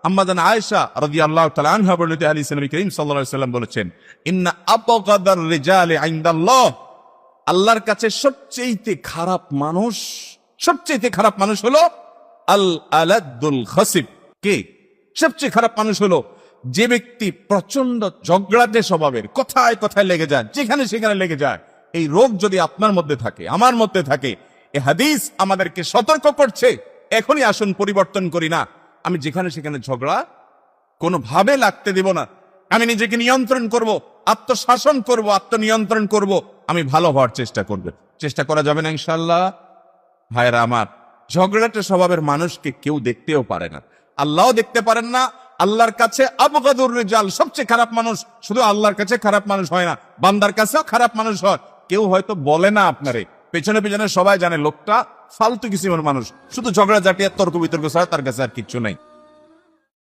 আম্মাজান আয়েশা রাদিয়াল্লাহু তাআলা আনহা বর্ণিত হাদিসে নবী করিম সাল্লাল্লাহু আলাইহি ওয়াসাল্লাম বলেছেন, ইন্না আবগাদার রিজালি ইনদাল্লাহ, আল্লাহর কাছে সবচেয়ে খারাপ মানুষ হলো আল আলাদুল খাসিব। কে সবচেয়ে খারাপ মানুষ? হলো যে ব্যক্তি প্রচন্ড ঝগড়াটে স্বভাবের, কথায় কথায় লেগে যায়, যেখানে সেখানে লেগে যায়। এই রোগ যদি আপনার মধ্যে থাকে, আমার মধ্যে থাকে, এই হাদিস আমাদেরকে সতর্ক করছে, এখনই আসুন পরিবর্তন করি না। আমি যেখানে সেখানে ঝগড়া কোনোভাবে লাগতে দিব না। আমি নিজেকে নিয়ন্ত্রণ করব, আত্মশাসন করব, আত্মনিয়ন্ত্রণ করব। আমি ভালো হওয়ার চেষ্টা করা যাবে না ইনশাআল্লাহ? ভাইরা আমার, ঝগড়াটে স্বভাবের মানুষকে কেউ দেখতেও পারে না, আল্লাহও দেখতে পারেন না। আল্লাহর কাছে আবগাদুর রিজাল, সবচেয়ে খারাপ মানুষ শুধু আল্লাহর কাছে খারাপ মানুষ হয় না, বান্দার কাছেও খারাপ মানুষ হয়। কেউ হয়তো বলে না আপনারে, পেছনে পেছনে সবাই জানে লোকটা ফালতু কিসিমের মানুষ, শুধু ঝগড়া ঝাঁটিয়া তর্ক বিতর্ক ছাড়া তার কাছে আর কিচ্ছু নাই।